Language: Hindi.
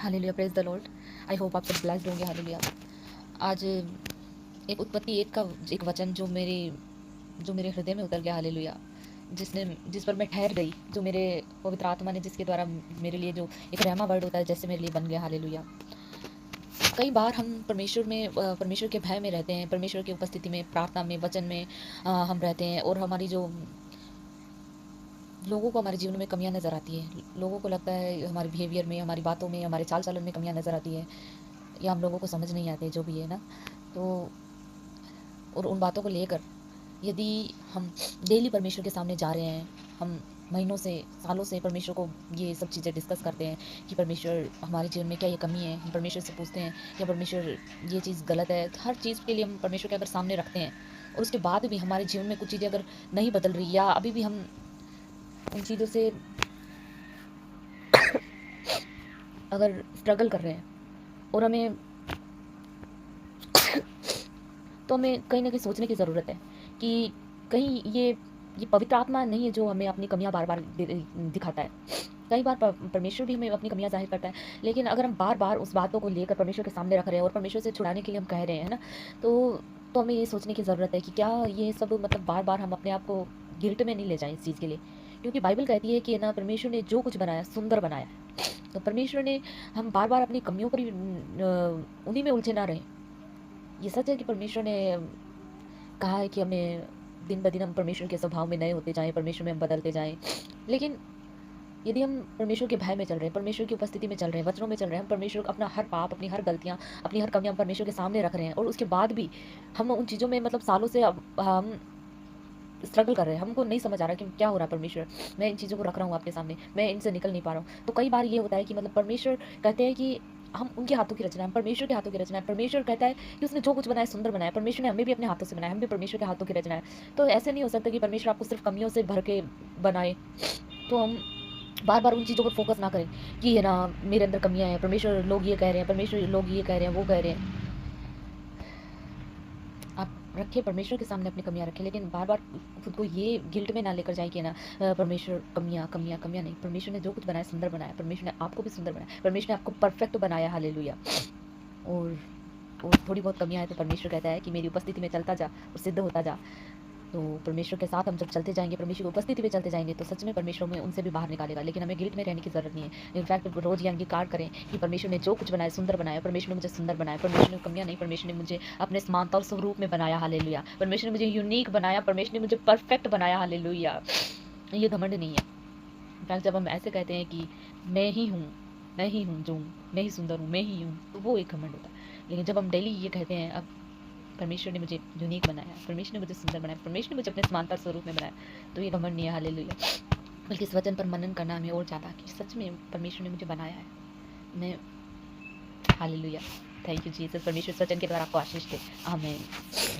Hallelujah, praise the Lord. I hope आप सब ब्लेस्ड होंगे। हालेलुया। आज एक उत्पत्ति 1 का एक वचन जो मेरे हृदय में उतर गया। हालेलुया। जिस पर मैं ठहर गई, जो मेरे पवित्र आत्मा ने जिसके द्वारा मेरे लिए जो एक रहमा वर्ड होता है जैसे मेरे लिए बन गया। हालेलुया। कई बार हम परमेश्वर के भय में रहते हैं, परमेश्वर की उपस्थिति में, प्रार्थना में, वचन में हम रहते हैं, और हमारी जो लोगों को हमारे जीवन में कमियां नज़र आती है। लोगों को लगता है हमारे बिहेवियर में, हमारी बातों में, हमारे चाल चलन में कमियां नज़र आती है, या हम लोगों को समझ नहीं आते, जो भी है ना। तो और उन बातों को लेकर यदि हम डेली परमेश्वर के सामने जा रहे हैं, हम महीनों से, सालों से परमेश्वर को ये सब चीज़ें डिस्कस करते हैं कि परमेश्वर हमारे जीवन में क्या ये कमी है, हम परमेश्वर से पूछते हैं कि परमेश्वर ये चीज़ गलत है। हर चीज़ के लिए हम परमेश्वर के अगर सामने रखते हैं, और उसके बाद भी हमारे जीवन में कुछ चीज़ें अगर नहीं बदल रही, या अभी भी हम उन चीज़ों से अगर स्ट्रगल कर रहे हैं, और हमें तो हमें कहीं ना कहीं सोचने की ज़रूरत है कि कहीं ये पवित्र आत्मा नहीं है जो हमें अपनी कमियां बार बार दिखाता है। कई बार परमेश्वर भी हमें अपनी कमियां जाहिर करता है, लेकिन अगर हम बार बार उस बातों को लेकर परमेश्वर के सामने रख रहे हैं और परमेश्वर से छुड़ाने के लिए हम कह रहे हैं, है ना, तो हमें ये सोचने की ज़रूरत है कि क्या ये सब मतलब बार बार हम अपने आप को गिल्ट में नहीं ले जाएं इस चीज़ के लिए। क्योंकि बाइबल कहती है कि ना, परमेश्वर ने जो कुछ बनाया सुंदर बनाया। तो परमेश्वर ने, हम बार बार अपनी कमियों पर ही उन्हीं में उलझे ना रहें। ये सच है कि परमेश्वर ने कहा है कि हमें दिन ब दिन हम परमेश्वर के स्वभाव में नए होते जाएं, परमेश्वर में हम बदलते जाएं। लेकिन यदि हम परमेश्वर के भय में चल रहे हैं, परमेश्वर की उपस्थिति में चल रहे हैं, वचनों में चल रहे हैं, हम परमेश्वर अपना हर पाप, अपनी हर गलतियां, अपनी हर कमियां परमेश्वर के सामने रख रहे हैं, और उसके बाद भी हम उन चीज़ों में मतलब सालों से हम स्ट्रगल कर रहे हैं, हमको नहीं समझ आ रहा कि क्या हो रहा है। परमेश्वर, मैं इन चीज़ों को रख रहा हूँ आपके सामने, मैं इनसे निकल नहीं पा रहा हूँ। तो कई बार ये होता है कि मतलब परमेश्वर कहते हैं कि हम उनके हाथों की रचना है, हम परमेश्वर के हाथों की रचना है। परमेश्वर कहता है कि उसने जो कुछ बनाया सुंदर बनाया। परमेश्वर ने हमें भी अपने हाथों से बनाया, हम भी परमेश्वर के हाथों की रचना है। तो ऐसे नहीं हो सकता कि परमेश्वर आपको सिर्फ कमियों से भर के बनाए। तो हम बार बार उन चीज़ों पर फोकस ना करें कि है ना, मेरे अंदर कमियां हैं, परमेश्वर लोग ये कह रहे हैं, परमेश्वर लोग ये कह रहे हैं, वो कह रहे हैं। आप रखें परमेश्वर के सामने अपनी कमियां रखें, लेकिन बार बार खुद को ये गिल्ट में ना लेकर जाए कि ना, परमेश्वर कमियां कमियां कमियां नहीं। परमेश्वर ने जो कुछ बनाया सुंदर बनाया। परमेश्वर ने आपको भी सुंदर बनाया, परमेश्वर ने आपको परफेक्ट बनाया। हालेलुया। और थोड़ी बहुत कमियां आए तो परमेश्वर कहता है कि मेरी उपस्थिति में चलता जा और सिद्ध होता जा। तो परमेश्वर के साथ हम जब चलते जाएंगे, परमेश्वर की उपस्थिति में चलते जाएंगे, तो सच में परमेश्वर में उनसे भी बाहर निकालेगा। लेकिन हमें गिल्ट में रहने की जरूरत नहीं है। इनफैक्ट रोज ये अंगीकार करें कि परमेश्वर ने जो कुछ बनाया सुंदर बनाया। परमेश्वर ने मुझे सुंदर बनाया, परमेश्वर ने कमियां नहीं, परमेश्वर ने मुझे अपने समानता और स्वरूप में बनाया। हालेलुया। परमेश्वर ने मुझे यूनिक बनाया, परमेश्वर ने मुझे परफेक्ट बनाया। हालेलुया। ये घमंड नहीं है। इनफैक्ट जब हम ऐसे कहते हैं कि मैं ही हूँ जो हूँ, मैं ही सुंदर हूँ, मैं ही हूँ, तो वो एक घमंड होता है। लेकिन जब हम डेली ये कहते हैं, अब परमेश्वर ने मुझे यूनिक बनाया, परमेश्वर ने मुझे सुंदर बनाया, परमेश्वर ने मुझे अपने समानता स्वरूप में बनाया, तो ये घमंड नहीं है। हालेलुया। बल्कि इस वचन पर मनन करना हमें और ज़्यादा कि सच में परमेश्वर ने मुझे बनाया है। मैं हालेलुया। Thank you Jesus. परमेश्वर इस वचन के द्वारा आपको आशीष दे। आमीन।